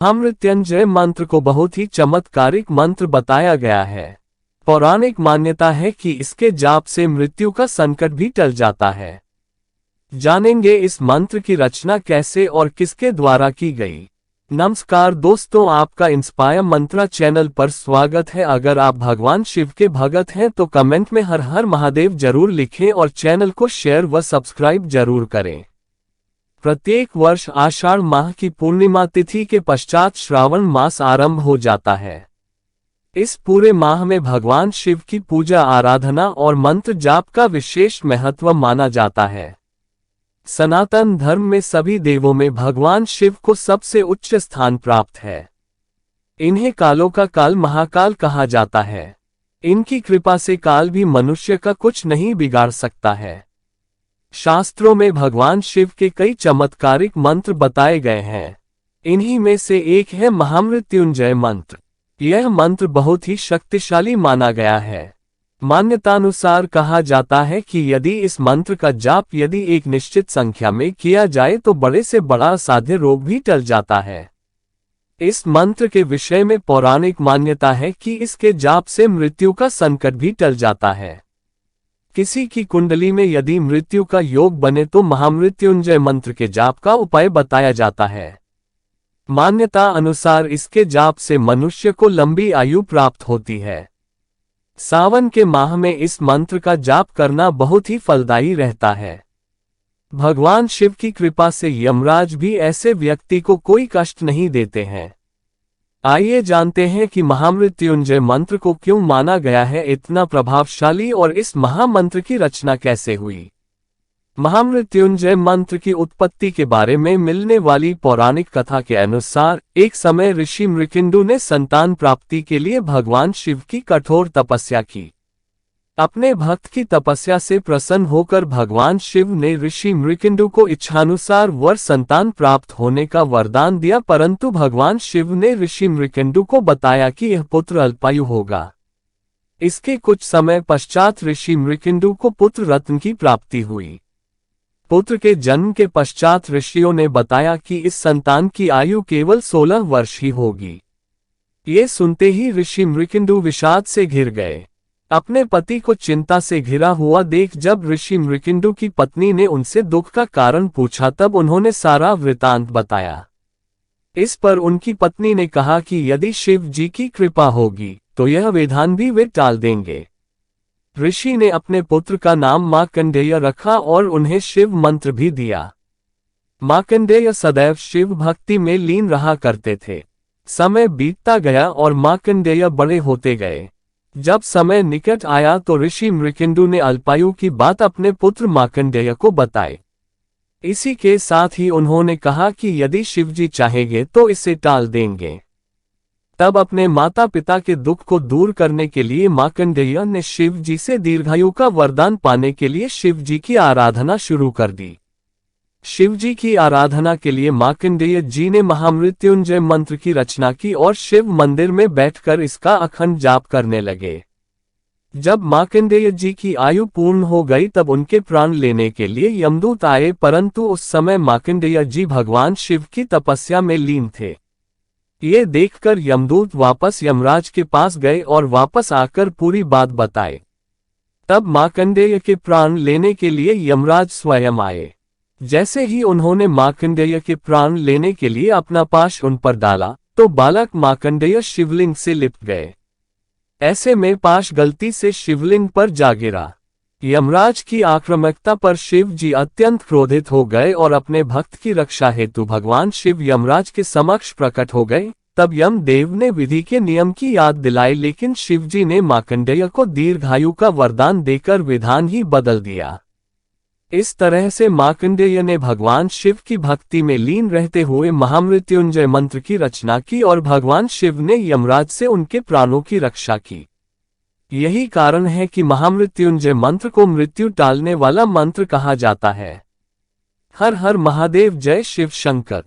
महामृत्युंजय मंत्र को बहुत ही चमत्कारिक मंत्र बताया गया है। पौराणिक मान्यता है कि इसके जाप से मृत्यु का संकट भी टल जाता है। जानेंगे इस मंत्र की रचना कैसे और किसके द्वारा की गई। नमस्कार दोस्तों, आपका इंस्पायर मंत्रा चैनल पर स्वागत है। अगर आप भगवान शिव के भगत हैं तो कमेंट में हर हर महादेव जरूर लिखें और चैनल को शेयर व सब्सक्राइब जरूर करें। प्रत्येक वर्ष आषाढ़ माह की पूर्णिमा तिथि के पश्चात श्रावण मास आरंभ हो जाता है। इस पूरे माह में भगवान शिव की पूजा आराधना और मंत्र जाप का विशेष महत्व माना जाता है। सनातन धर्म में सभी देवों में भगवान शिव को सबसे उच्च स्थान प्राप्त है। इन्हें कालों का काल महाकाल कहा जाता है। इनकी कृपा से काल भी मनुष्य का कुछ नहीं बिगाड़ सकता है। शास्त्रों में भगवान शिव के कई चमत्कारिक मंत्र बताए गए हैं। इन्हीं में से एक है महामृत्युंजय मंत्र। यह मंत्र बहुत ही शक्तिशाली माना गया है। मान्यतानुसार कहा जाता है कि यदि इस मंत्र का जाप यदि एक निश्चित संख्या में किया जाए तो बड़े से बड़ा असाध्य रोग भी टल जाता है। इस मंत्र के विषय में पौराणिक मान्यता है कि इसके जाप से मृत्यु का संकट भी टल जाता है। किसी की कुंडली में यदि मृत्यु का योग बने तो महामृत्युंजय मंत्र के जाप का उपाय बताया जाता है। मान्यता अनुसार इसके जाप से मनुष्य को लंबी आयु प्राप्त होती है। सावन के माह में इस मंत्र का जाप करना बहुत ही फलदायी रहता है। भगवान शिव की कृपा से यमराज भी ऐसे व्यक्ति को कोई कष्ट नहीं देते हैं। आइए जानते हैं कि महामृत्युंजय मंत्र को क्यों माना गया है इतना प्रभावशाली और इस महामंत्र की रचना कैसे हुई। महामृत्युंजय मंत्र की उत्पत्ति के बारे में मिलने वाली पौराणिक कथा के अनुसार एक समय ऋषि मृकिंडु ने संतान प्राप्ति के लिए भगवान शिव की कठोर तपस्या की। अपने भक्त की तपस्या से प्रसन्न होकर भगवान शिव ने ऋषि मृकिंडु को इच्छानुसार वर संतान प्राप्त होने का वरदान दिया, परंतु भगवान शिव ने ऋषि मृकिंडु को बताया कि यह पुत्र अल्पायु होगा। इसके कुछ समय पश्चात ऋषि मृकिंडु को पुत्र रत्न की प्राप्ति हुई। पुत्र के जन्म के पश्चात ऋषियों ने बताया कि इस संतान की आयु केवल 16 वर्ष ही होगी। ये सुनते ही ऋषि मृकिंडु विषाद से घिर गए। अपने पति को चिंता से घिरा हुआ देख जब ऋषि मृकिंडु की पत्नी ने उनसे दुख का कारण पूछा तब उन्होंने सारा वृतांत बताया। इस पर उनकी पत्नी ने कहा कि यदि शिव जी की कृपा होगी तो यह विधान भी वे टाल देंगे। ऋषि ने अपने पुत्र का नाम मार्कंडेय रखा और उन्हें शिव मंत्र भी दिया। मार्कंडेय सदैव शिव भक्ति में लीन रहा करते थे। समय बीतता गया और मार्कंडेय बड़े होते गए। जब समय निकट आया तो ऋषि मृकिंडु ने अल्पायु की बात अपने पुत्र मार्कंडेय को बताई। इसी के साथ ही उन्होंने कहा कि यदि शिवजी चाहेंगे तो इसे टाल देंगे। तब अपने माता पिता के दुख को दूर करने के लिए मार्कंडेय ने शिव जी से दीर्घायु का वरदान पाने के लिए शिव जी की आराधना शुरू कर दी। शिव जी की आराधना के लिए मार्कंडेय जी ने महामृत्युंजय मंत्र की रचना की और शिव मंदिर में बैठकर इसका अखंड जाप करने लगे। जब मार्कंडेय जी की आयु पूर्ण हो गई तब उनके प्राण लेने के लिए यमदूत आए, परंतु उस समय मार्कंडेय जी भगवान शिव की तपस्या में लीन थे। ये देखकर यमदूत वापस यमराज के पास गए और वापस आकर पूरी बात बताए। तब मार्कंडेय के प्राण लेने के लिए यमराज स्वयं आए। जैसे ही उन्होंने मार्कंडेय के प्राण लेने के लिए अपना पाश उन पर डाला तो बालक मार्कंडेय शिवलिंग से लिपट गए। ऐसे में पाश गलती से शिवलिंग पर जा गिरा। यमराज की आक्रामकता पर शिव जी अत्यंत क्रोधित हो गए और अपने भक्त की रक्षा हेतु भगवान शिव यमराज के समक्ष प्रकट हो गए। तब यमदेव ने विधि के नियम की याद दिलाई, लेकिन शिव जी ने मार्कंडेय को दीर्घायु का वरदान देकर विधान ही बदल दिया। इस तरह से मार्कंडेय ने भगवान शिव की भक्ति में लीन रहते हुए महामृत्युंजय मंत्र की रचना की और भगवान शिव ने यमराज से उनके प्राणों की रक्षा की। यही कारण है कि महामृत्युंजय मंत्र को मृत्यु टालने वाला मंत्र कहा जाता है। हर हर महादेव, जय शिव शंकर।